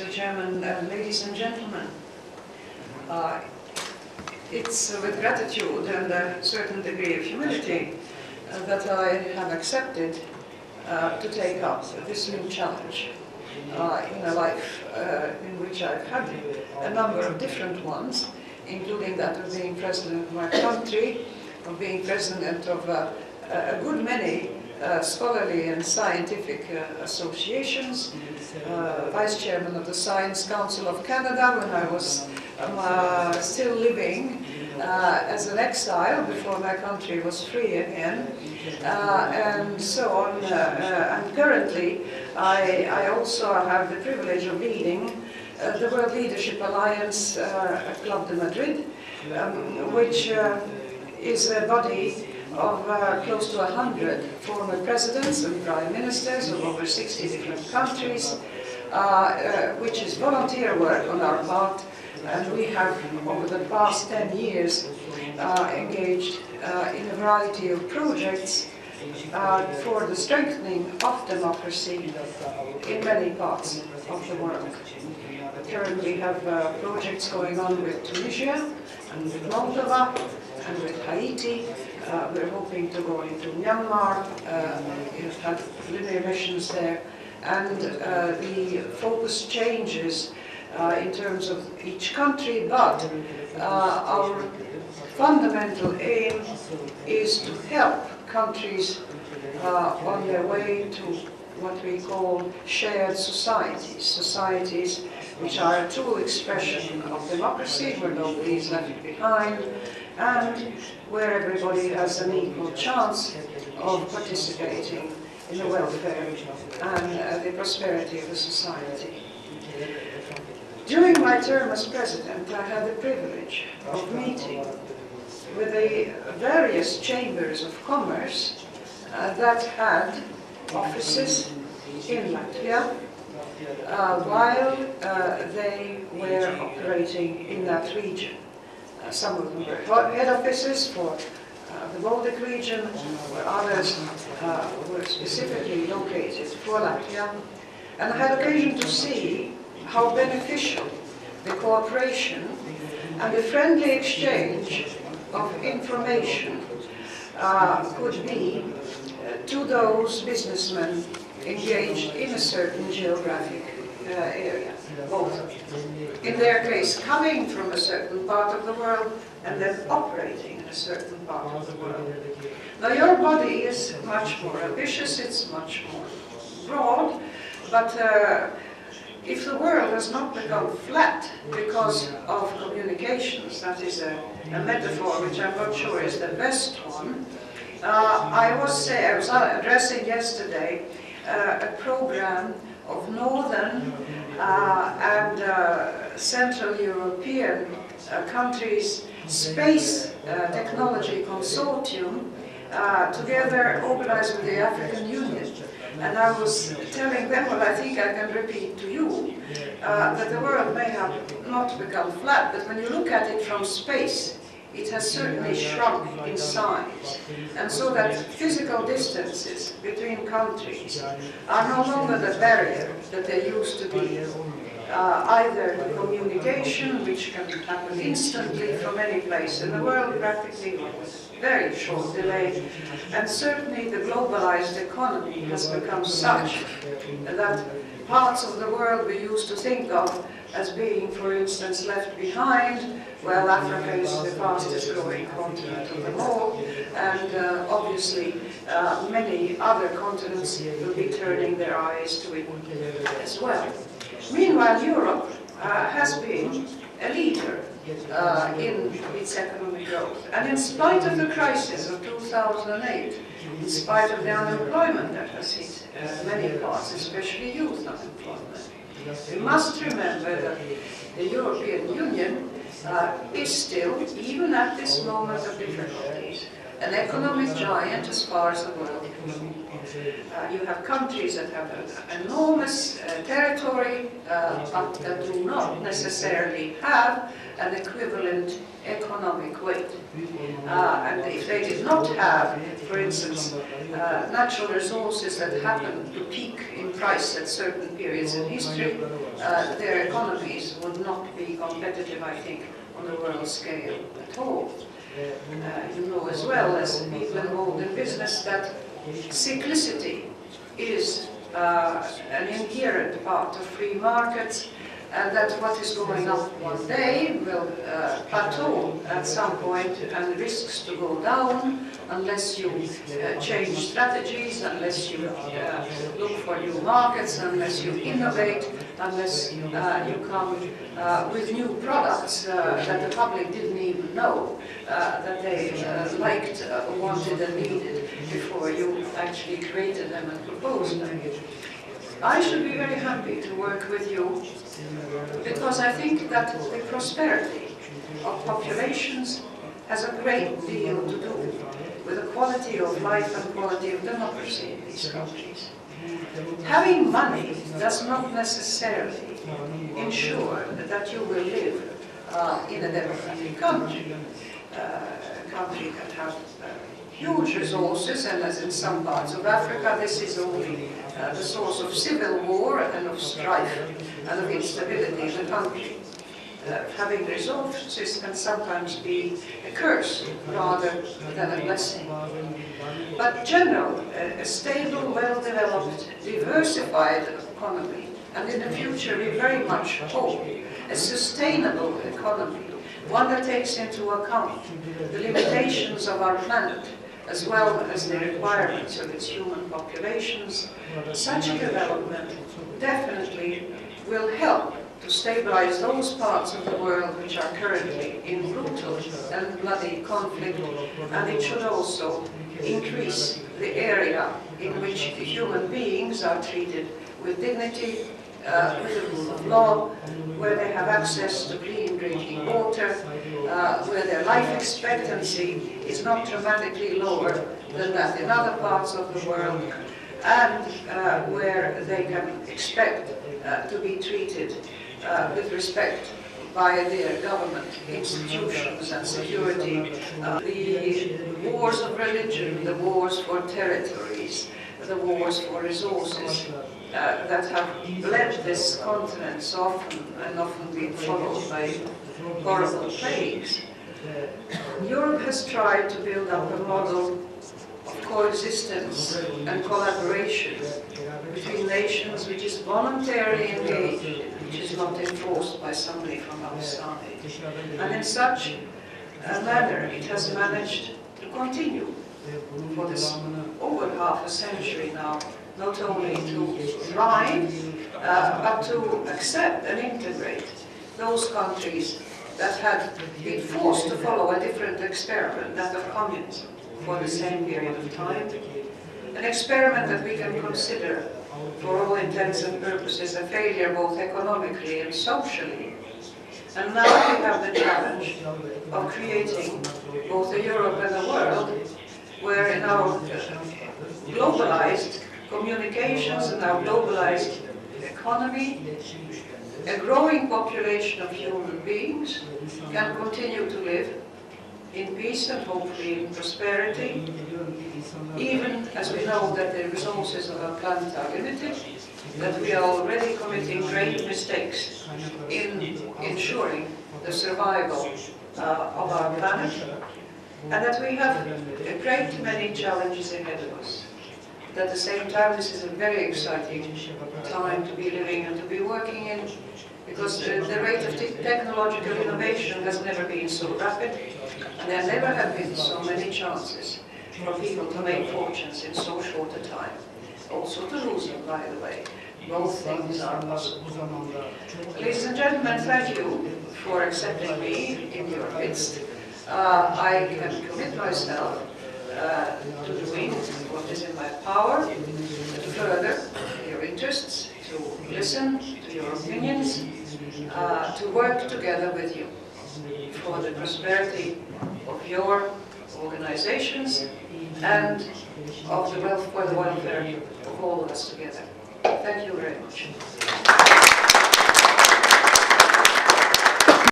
Mr. Chairman, ladies and gentlemen. It's with gratitude and a certain degree of humility that I have accepted to take up this new challenge in a life in which I've had a number of different ones, including that of being president of my country, of being president of a good many scholarly and scientific associations, vice chairman of the Science Council of Canada when I was still living as an exile before my country was free again, and so on. And currently I also have the privilege of leading the World Leadership Alliance at Club de Madrid, which is a body of close to 100 former presidents and prime ministers of over 60 different countries, which is volunteer work on our part, and we have over the past 10 years engaged in a variety of projects for the strengthening of democracy in many parts of the world. We currently have projects going on with Tunisia and with Moldova and with Haiti. We're hoping to go into Myanmar. We've had preliminary missions there, and the focus changes in terms of each country, but our fundamental aim is to help countries on their way to what we call shared societies, societies which are a true expression of democracy, where nobody is left behind, and where everybody has an equal chance of participating in the welfare and the prosperity of the society. During my term as president, I had the privilege of meeting with the various chambers of commerce that had offices in Latvia while they were operating in that region. Some of them were head offices for the Baltic region, where others were specifically located for Latvia. And I had occasion to see how beneficial the cooperation and the friendly exchange of information could be to those businessmen engaged in a certain geographic area, both in their case coming from a certain part of the world and then operating in a certain part of the world. Now your body is much more ambitious, it's much more broad, but if the world has not become flat because of communications, that is a metaphor which I'm not sure is the best one. I was addressing yesterday a program of Northern and Central European countries' space technology consortium together organized with the African Union. And I was telling them, well, I think I can repeat to you, that the world may have not become flat, but when you look at it from space, it has certainly shrunk in size. And so that physical distances between countries are no longer the barrier that they used to be. Either the communication, which can happen instantly from any place in the world, practically with very short delay, and certainly the globalized economy has become such that parts of the world we used to think of as being, for instance, left behind. Well, Africa is the fastest growing continent of them all, and obviously many other continents will be turning their eyes to it as well. Meanwhile, Europe has been a leader in its economic growth. And in spite of the crisis of 2008, in spite of the unemployment that has hit many parts, especially youth unemployment, we must remember that the European Union is still, even at this moment of difficulties, an economic giant as far as the world can see. You have countries that have an enormous territory, but that do not necessarily have an equivalent economic weight. And if they did not have, for instance, natural resources that happen to peak in price at certain periods in history, their economies would not be competitive, I think, on the world scale at all. You know as well as people involved in business that cyclicity is an inherent part of free markets, and that what is going up one day will plateau at some point and risks to go down unless you change strategies, unless you look for new markets, unless you innovate, unless you come with new products that the public didn't even know that they liked, wanted and needed before you actually created them and proposed them. I should be very happy to work with you because I think that the prosperity of populations has a great deal to do with the quality of life and quality of democracy in these countries. Having money does not necessarily ensure that you will live in a democratic country, a country that has huge resources, and as in some parts of Africa, this is only the source of civil war and of strife and of instability in the country. Having resources can sometimes be a curse rather than a blessing. But general, a stable, well-developed, diversified economy, and in the future we very much hope a sustainable economy, one that takes into account the limitations of our planet as well as the requirements of its human populations. Such a development definitely will help to stabilize those parts of the world which are currently in brutal and bloody conflict, and it should also increase the area in which the human beings are treated with dignity, with the rule of law, where they have access to clean drinking water, where their life expectancy is not dramatically lower than that in other parts of the world, and where they can expect to be treated with respect by their government institutions and security. The wars of religion, the wars for territories, the wars for resources that have led this continent so often and often been followed by horrible plagues. Europe has tried to build up a model of coexistence and collaboration between nations which is voluntarily engaged, which is not enforced by somebody from outside. And in such a manner it has managed to continue for this over half a century now, not only to thrive, but to accept and integrate those countries that had been forced to follow a different experiment, that of communism, for the same period of time. An experiment that we can consider, for all intents and purposes, a failure both economically and socially. And now we have the challenge of creating both a Europe and a world where in our globalized communications and our globalized economy, a growing population of human beings can continue to live in peace and hopefully in prosperity, even as we know that the resources of our planet are limited, that we are already committing great mistakes in ensuring the survival of our planet, and that we have a great many challenges ahead of us. But at the same time, this is a very exciting time to be living and to be working in, because the rate of technological innovation has never been so rapid, and there never have been so many chances for people to make fortunes in so short a time. Also to lose them, by the way. Both things are possible. Ladies and gentlemen, thank you for accepting me in your midst. I can commit myself to doing what is in my power to further your interests, to listen to your opinions, to work together with you for the prosperity of your organizations and for the welfare of all of us together. Thank you very much.